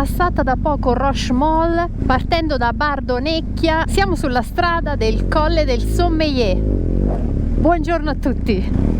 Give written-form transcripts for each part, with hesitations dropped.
passata da poco Rochemole, partendo da Bardonecchia. Siamo sulla strada del Colle del Sommeillet. Buongiorno a tutti.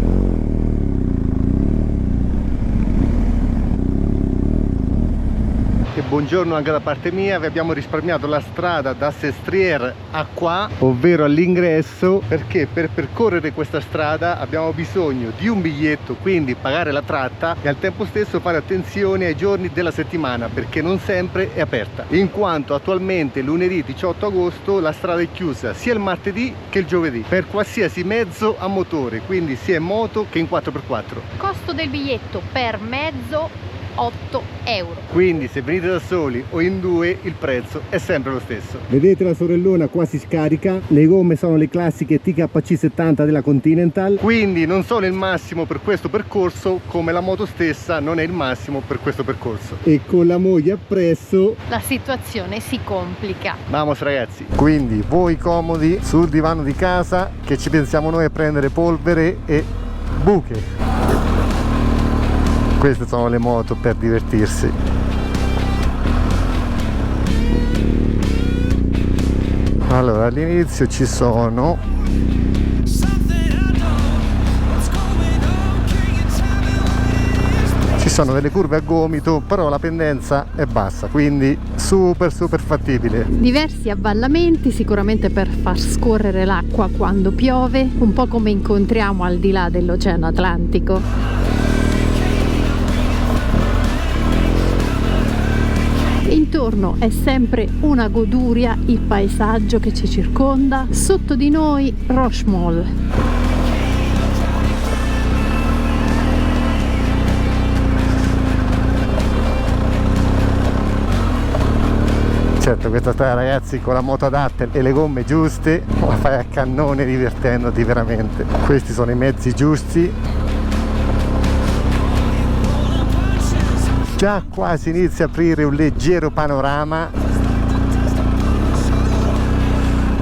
E buongiorno anche da parte mia. Vi abbiamo risparmiato la strada da Sestriere a qua, ovvero all'ingresso, perché per percorrere questa strada abbiamo bisogno di un biglietto, quindi pagare la tratta, e al tempo stesso fare attenzione ai giorni della settimana, perché non sempre è aperta, in quanto attualmente lunedì 18 agosto la strada è chiusa sia il martedì che il giovedì per qualsiasi mezzo a motore, quindi sia in moto che in 4x4. Costo del biglietto per mezzo 8 euro. Quindi se venite da soli o in due il prezzo è sempre lo stesso. Vedete la sorellona quasi scarica, le gomme sono le classiche TKC 70 della Continental, quindi non sono il massimo per questo percorso, come la moto stessa non è il massimo per questo percorso. E con la moglie appresso la situazione si complica. Vamos ragazzi. Quindi voi comodi sul divano di casa, che ci pensiamo noi a prendere polvere e buche. Queste sono le moto per divertirsi. Allora, all'inizio ci sono delle curve a gomito, però la pendenza è bassa, quindi super fattibile. Diversi avvallamenti sicuramente per far scorrere l'acqua quando piove, un po' come incontriamo al di là dell'Oceano Atlantico. Intorno è sempre una goduria il paesaggio che ci circonda. Sotto di noi Rochemole. Certo, questa strada ragazzi con la moto adatta e le gomme giuste la fai a cannone divertendoti veramente. Questi sono i mezzi giusti. Già quasi inizia a aprire un leggero panorama.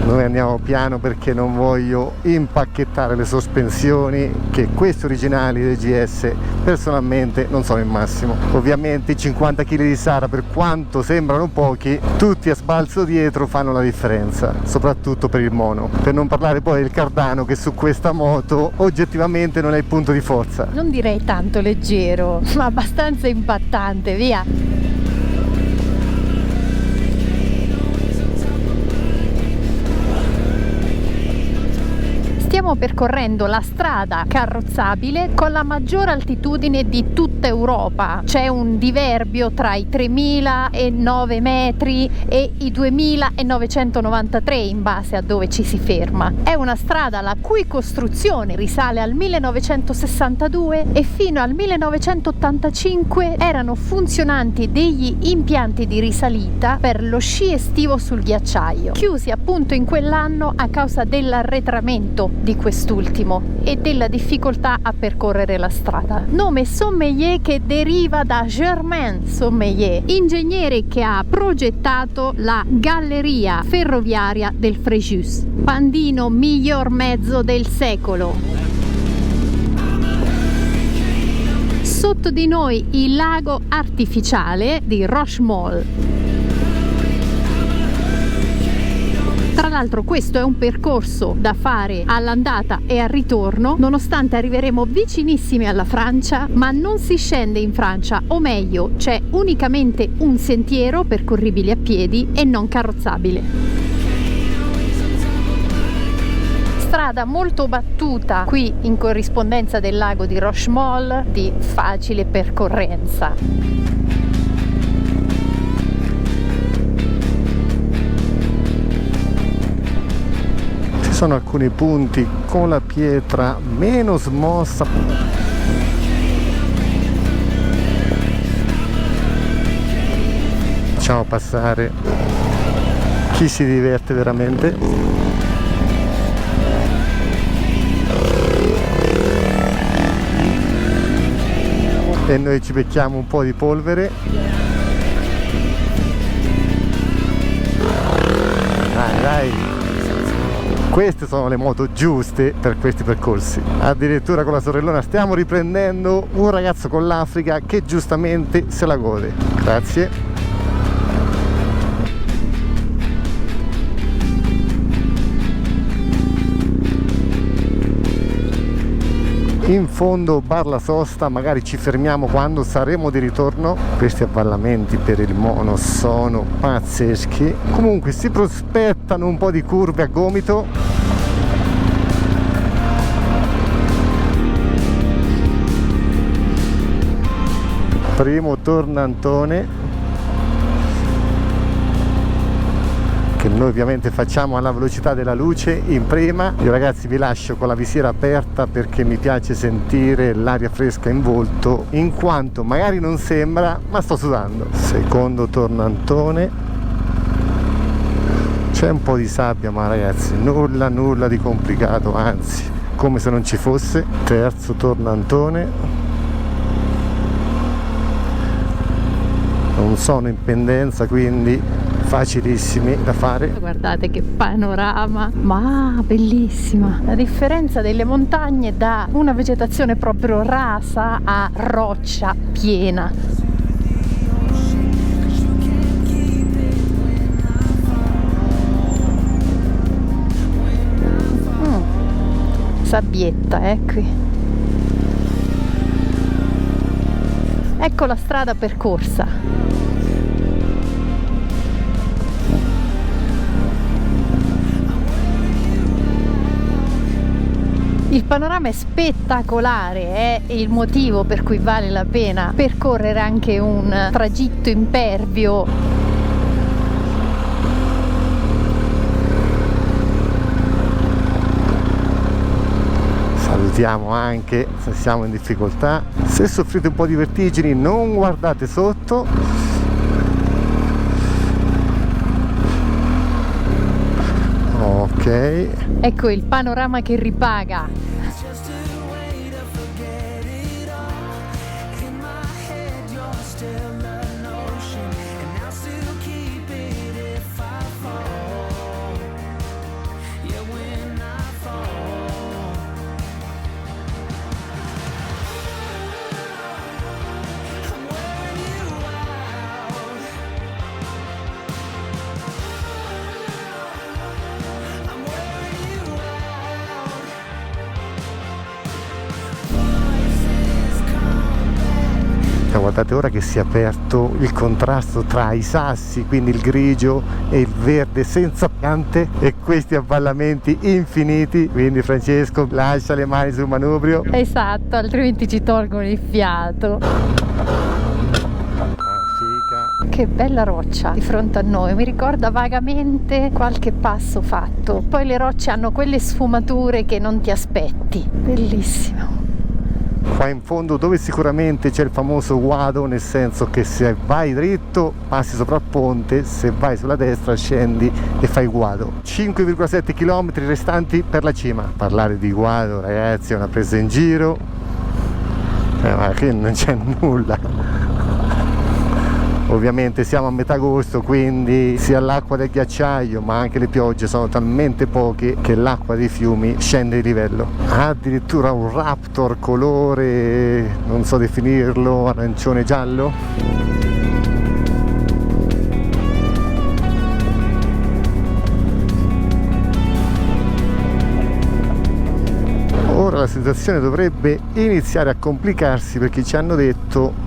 Noi andiamo piano perché non voglio impacchettare le sospensioni, che queste originali del GS personalmente non sono il massimo. Ovviamente i 50 kg di Sara, per quanto sembrano pochi, tutti a sbalzo dietro fanno la differenza, soprattutto per il mono. Per non parlare poi del cardano, che su questa moto oggettivamente non è il punto di forza. Non direi tanto leggero, ma abbastanza impattante, via! Stiamo percorrendo la strada carrozzabile con la maggiore altitudine di tutta Europa. C'è un diverbio tra i 3009 metri e i 2993 in base a dove ci si ferma. È una strada la cui costruzione risale al 1962 e fino al 1985 erano funzionanti degli impianti di risalita per lo sci estivo sul ghiacciaio, chiusi appunto in quell'anno a causa dell'arretramento di quest'ultimo e della difficoltà a percorrere la strada. Nome Sommeillet che deriva da Germain Sommeillet, ingegnere che ha progettato la galleria ferroviaria del Fréjus, pandino miglior mezzo del secolo. Sotto di noi il lago artificiale di Rochemole. Tra l'altro questo è un percorso da fare all'andata e al ritorno, nonostante arriveremo vicinissimi alla Francia, ma non si scende in Francia, o meglio c'è unicamente un sentiero percorribile a piedi e non carrozzabile. Strada molto battuta qui in corrispondenza del lago di Rochemole, di facile percorrenza. Ci sono alcuni punti con la pietra meno smossa. Facciamo passare chi si diverte veramente. E noi ci becchiamo un po' di polvere. Dai, dai. Queste sono le moto giuste per questi percorsi. Addirittura con la sorellona stiamo riprendendo un ragazzo con l'Africa che giustamente se la gode. Grazie. in fondo bar La Sosta, magari ci fermiamo quando saremo di ritorno. Questi avvallamenti per il mono sono pazzeschi, comunque si prospettano un po' di curve a gomito. Primo tornantone che noi ovviamente facciamo alla velocità della luce in prima. Io ragazzi vi lascio con la visiera aperta perché mi piace sentire l'aria fresca in volto, in quanto magari non sembra ma sto sudando. Secondo tornantone, c'è un po' di sabbia ma ragazzi nulla di complicato, anzi come se non ci fosse. Terzo tornantone, non sono in pendenza quindi facilissimi da fare. Guardate che panorama, ma bellissima. La differenza delle montagne da una vegetazione proprio rasa a roccia piena. Sabbietta, qui. Ecco la strada percorsa. Il panorama è spettacolare, è il motivo per cui vale la pena percorrere anche un tragitto impervio. Salutiamo anche se siamo in difficoltà. Se soffrite un po' di vertigini non guardate sotto. Ok. Ecco il panorama che ripaga. Guardate ora che si è aperto il contrasto tra i sassi, quindi il grigio e il verde senza piante, e questi avvallamenti infiniti. Quindi Francesco lascia le mani sul manubrio. Esatto, altrimenti ci tolgono il fiato. Che bella roccia di fronte a noi, mi ricorda vagamente qualche passo fatto. Poi le rocce hanno quelle sfumature che non ti aspetti. Bellissimo. Qua in fondo dove sicuramente c'è il famoso guado, nel senso che se vai dritto passi sopra il ponte, se vai sulla destra scendi e fai guado. 5,7 km restanti per la cima. Parlare di guado ragazzi è una presa in giro, ma qui non c'è nulla. Ovviamente siamo a metà agosto, quindi sia l'acqua del ghiacciaio ma anche le piogge sono talmente poche che l'acqua dei fiumi scende di livello. Addirittura un Raptor colore, non so definirlo, arancione giallo. Ora la situazione dovrebbe iniziare a complicarsi perché ci hanno detto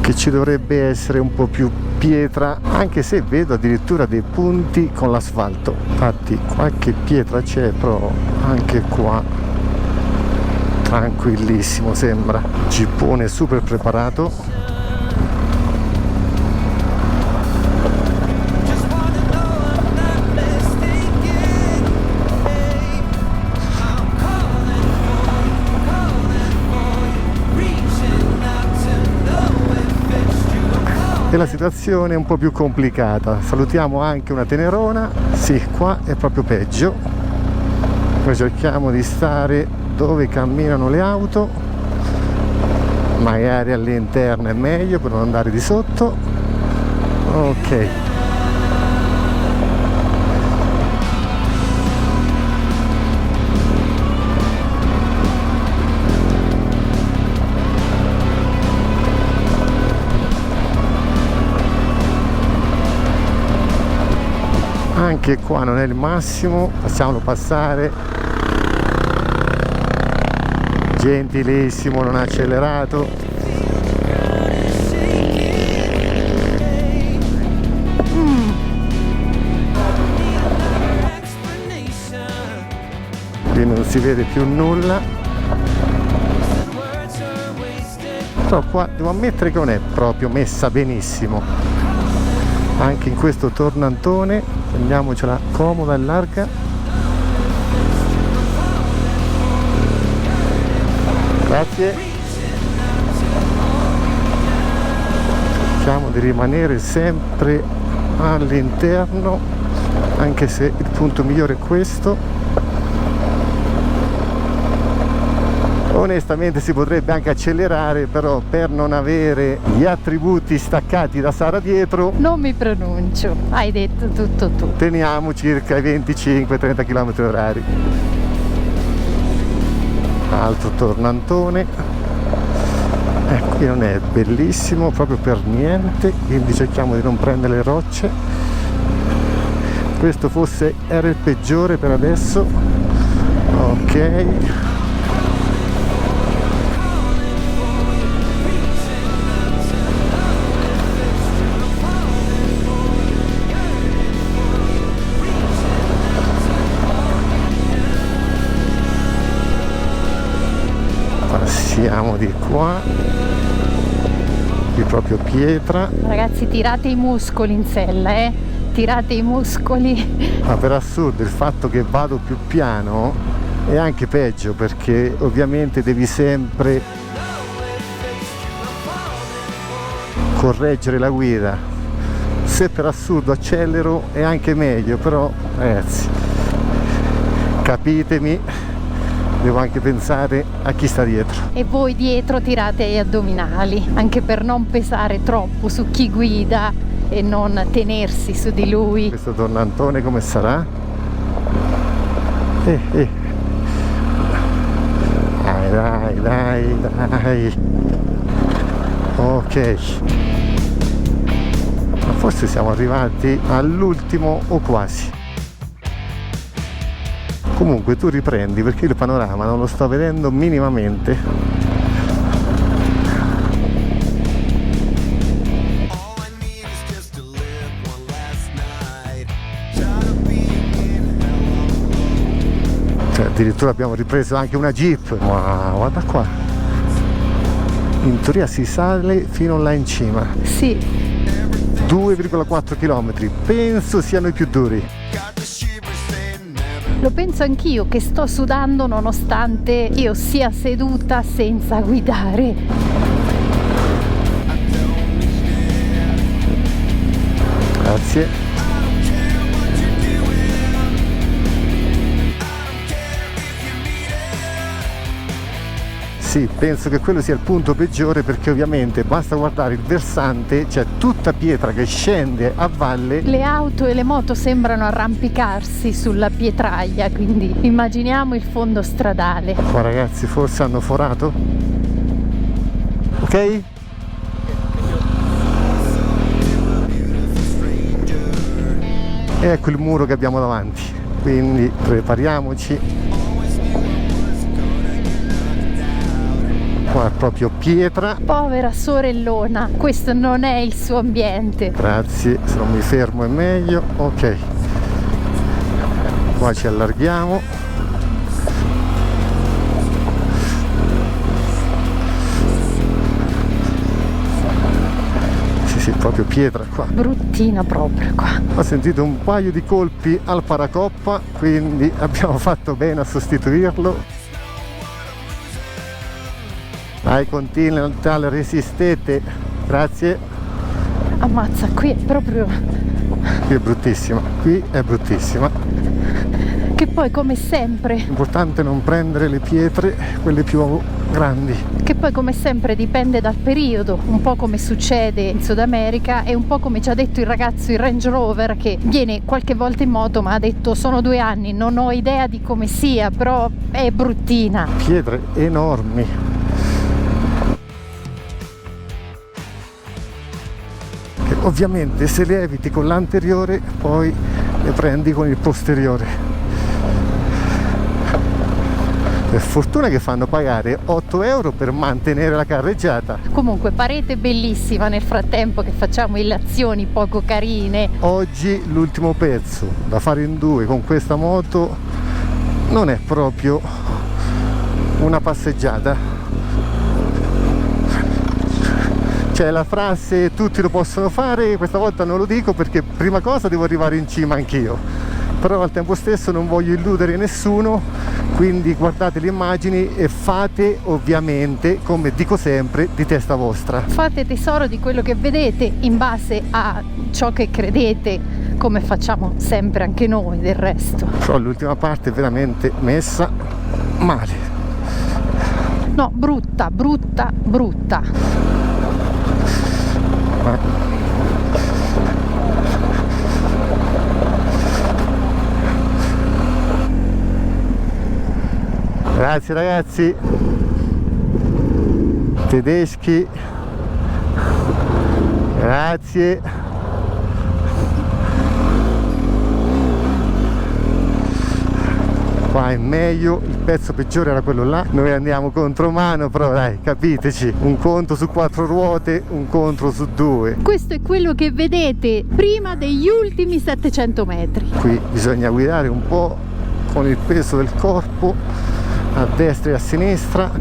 che ci dovrebbe essere un po' più pietra, anche se vedo addirittura dei punti con l'asfalto. Infatti qualche pietra c'è, però anche qua tranquillissimo sembra. Gippone super preparato. E la situazione è un po' più complicata. Salutiamo anche una tenerona. Sì, qua è proprio peggio. Noi cerchiamo di stare dove camminano le auto, magari all'interno è meglio per non andare di sotto. Ok. Anche qua non è il massimo, facciamolo passare. gentilissimo, non ha accelerato. Qui non si vede più nulla, però qua devo ammettere che non è proprio messa benissimo anche in questo tornantone. Prendiamocela comoda e larga. Grazie. Cerchiamo di rimanere sempre all'interno, anche se il punto migliore è questo. Onestamente si potrebbe anche accelerare, però per non avere gli attributi staccati da Sara dietro Non mi pronuncio, hai detto tutto tu. teniamo circa i 25-30 km/h. Altro tornantone. Qui non è bellissimo proprio per niente, quindi cerchiamo di non prendere le rocce. Questo forse era il peggiore per adesso. Ok. Passiamo di qua, qui proprio pietra. Ragazzi, tirate i muscoli in sella, tirate i muscoli. Ma per assurdo il fatto che vado più piano è anche peggio, perché ovviamente devi sempre correggere la guida. Se per assurdo accelero è anche meglio, però ragazzi, capitemi, devo anche pensare a chi sta dietro. E voi dietro tirate gli addominali, anche per non pesare troppo su chi guida e non tenersi su di lui. Questo tornantone come sarà? Dai. Ok. Ma forse siamo arrivati all'ultimo o quasi. Comunque tu riprendi, perché il panorama non lo sto vedendo minimamente. Addirittura abbiamo ripreso anche una Jeep. Wow, guarda qua, in teoria si sale fino là in cima. Sì. 2,4 km, penso siano i più duri. Lo penso anch'io, che sto sudando nonostante io sia seduta senza guidare. Grazie. Sì, penso che quello sia il punto peggiore, perché ovviamente basta guardare il versante, c'è tutta pietra che scende a valle. Le auto e le moto sembrano arrampicarsi sulla pietraglia, quindi immaginiamo il fondo stradale. Qua ragazzi forse hanno forato. Ok? E ecco il muro che abbiamo davanti, quindi prepariamoci. Qua è proprio pietra. Povera sorellona, questo non è il suo ambiente. Grazie, se non mi fermo è meglio. Ok, qua ci allarghiamo. Sì, proprio pietra qua. Bruttina proprio qua. Ho sentito un paio di colpi al paracoppa, quindi abbiamo fatto bene a sostituirlo. Dai, continental, resistete. Grazie. Ammazza, qui è proprio... Qui è bruttissima, qui è bruttissima. Che poi come sempre... L'importante è non prendere le pietre, quelle più grandi. Che poi come sempre dipende dal periodo, un po' come succede in Sud America e un po' come ci ha detto il ragazzo in Range Rover, che viene qualche volta in moto, ma ha detto sono 2 anni, non ho idea di come sia, però è bruttina. Pietre enormi. Ovviamente se le eviti con l'anteriore poi le prendi con il posteriore. Per fortuna che fanno pagare 8 euro per mantenere la carreggiata. Comunque parete bellissima nel frattempo che facciamo illazioni poco carine. Oggi l'ultimo pezzo da fare in due con questa moto non è proprio una passeggiata. C'è la frase tutti lo possono fare, questa volta non lo dico perché prima cosa devo arrivare in cima anch'io, però al tempo stesso non voglio illudere nessuno, quindi guardate le immagini e fate ovviamente, come dico sempre, di testa vostra. Fate tesoro di quello che vedete in base a ciò che credete, come facciamo sempre anche noi del resto. Però l'ultima parte è veramente messa male. No, brutta, brutta, brutta. Grazie ragazzi, tedeschi, grazie. Qua è meglio, il pezzo peggiore era quello là, noi andiamo contromano, però dai, capiteci, un conto su 4 ruote, un conto su 2. Questo è quello che vedete prima degli ultimi 700 metri. Qui bisogna guidare un po' con il peso del corpo, a destra e a sinistra.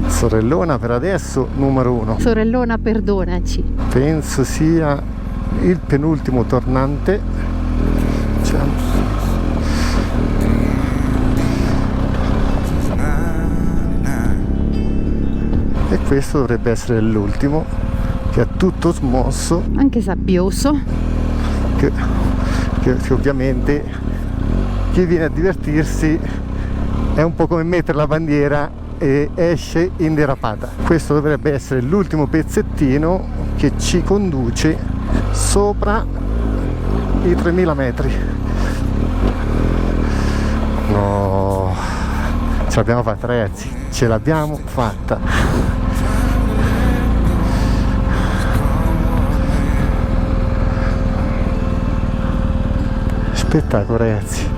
Sorellona per adesso numero 1. Sorellona, perdonaci. Penso sia il penultimo tornante. E questo dovrebbe essere l'ultimo, che è tutto smosso, anche sabbioso, che ovviamente chi viene a divertirsi è un po' come mettere la bandiera e esce in derapata. Questo dovrebbe essere l'ultimo pezzettino che ci conduce sopra i 3000 metri. No, ce l'abbiamo fatta ragazzi, ce l'abbiamo fatta. Spettacolo ragazzi.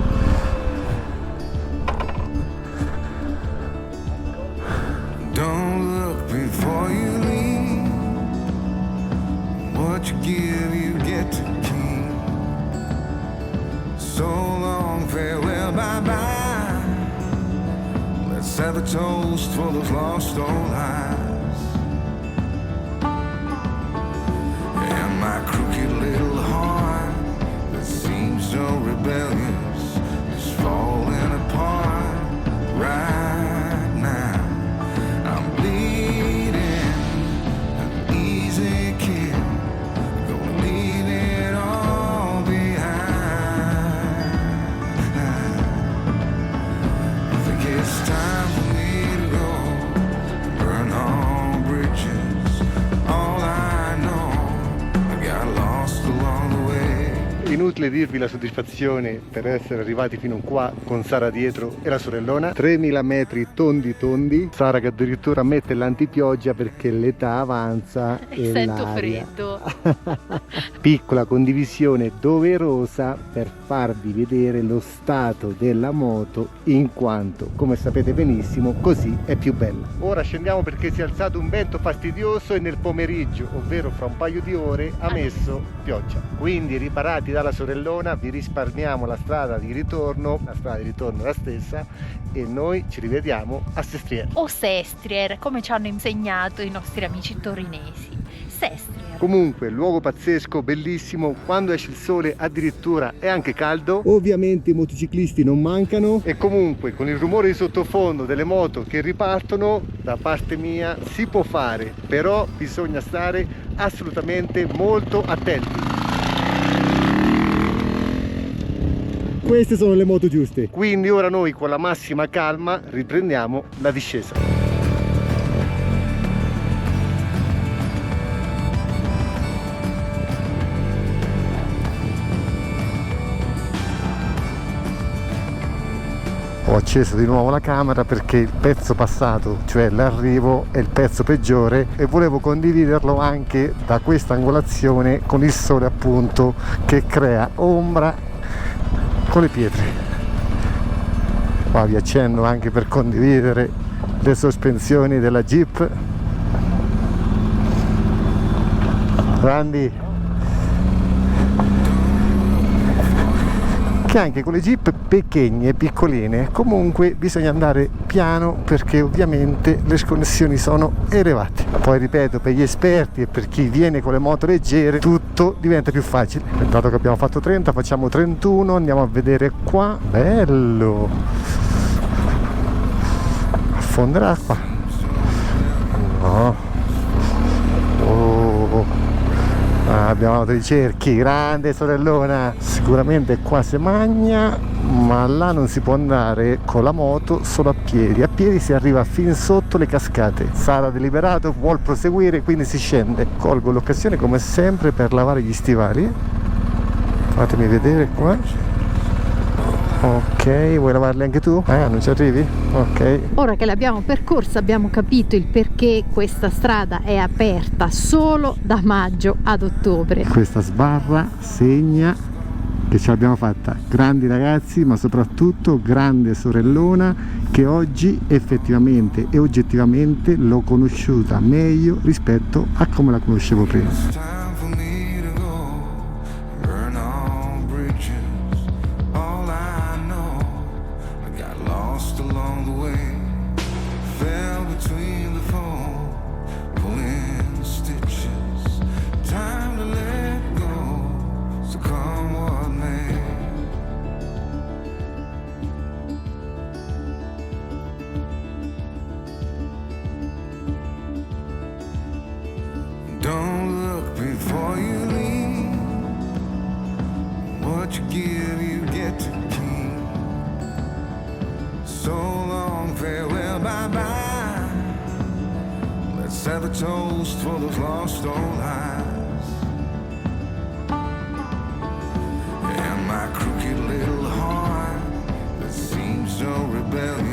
Don't look before you leave. What you give, you get to keep. So long, farewell, bye bye. Let's have a toast for those lost old lives. And my crooked little heart that seems so rebellious is falling apart right now. I'm bleeding, an easy kill, gonna leave it all behind. I think it's time for me to go, burn all bridges. All I know, I got lost along the way. Inutile dirvi la soddisfazione per essere arrivati fino qua con Sara dietro e la sorellona. 3000 metri tondi tondi. Sara che addirittura mette l'antipioggia perché l'età avanza e sento l'aria. freddo. Piccola condivisione doverosa per farvi vedere lo stato della moto, in quanto, come sapete benissimo, così è più bella. Ora scendiamo perché si è alzato un vento fastidioso e nel pomeriggio, ovvero fra un paio di ore, ha messo pioggia. Quindi riparati dalla sorellona vi risparmiamo la strada di ritorno, la strada di ritorno è la stessa, e noi ci rivediamo a Sestriere. O Sestriere, come ci hanno insegnato i nostri amici torinesi. Sestriere. Comunque luogo pazzesco, bellissimo, quando esce il sole addirittura è anche caldo. Ovviamente i motociclisti non mancano e comunque con il rumore di sottofondo delle moto che ripartono, da parte mia si può fare, però bisogna stare assolutamente molto attenti. Queste sono le moto giuste. Quindi ora noi con la massima calma riprendiamo la discesa. Ho acceso di nuovo la camera perché il pezzo passato, cioè l'arrivo, è il pezzo peggiore e volevo condividerlo anche da questa angolazione con il sole appunto che crea ombra con le pietre. Qua vi accenno anche per condividere le sospensioni della Jeep. Grandi, che anche con le Jeep pequegne, piccoline, comunque bisogna andare piano perché ovviamente le sconnessioni sono elevate. Poi ripeto, per gli esperti e per chi viene con le moto leggere tutto diventa più facile. Dato che abbiamo fatto 30, facciamo 31, andiamo a vedere qua. Bello, affonderà qua? No. Abbiamo dei cerchi, grande sorellona, sicuramente qua si magna, ma là non si può andare con la moto, solo a piedi si arriva fin sotto le cascate. Sara deliberato, vuol proseguire, quindi si scende. Colgo l'occasione come sempre per lavare gli stivali, fatemi vedere qua. Ok, vuoi lavarli anche tu? Non ci arrivi? Ok. Ora che l'abbiamo percorsa abbiamo capito il perché questa strada è aperta solo da maggio ad ottobre. Questa sbarra segna che ce l'abbiamo fatta. Grandi ragazzi, ma soprattutto grande sorellona, che oggi effettivamente e oggettivamente l'ho conosciuta meglio rispetto a come la conoscevo prima. It's time for me to go, burn all bridges. All I know, I got lost along the way, fell between the foam, pulling stitches. Time to let go, so come what may. Don't look before you leave. What you give, you get to keep. So long, farewell, bye-bye. Let's have a toast for those lost old lives. And my crooked little heart that seems so rebellious.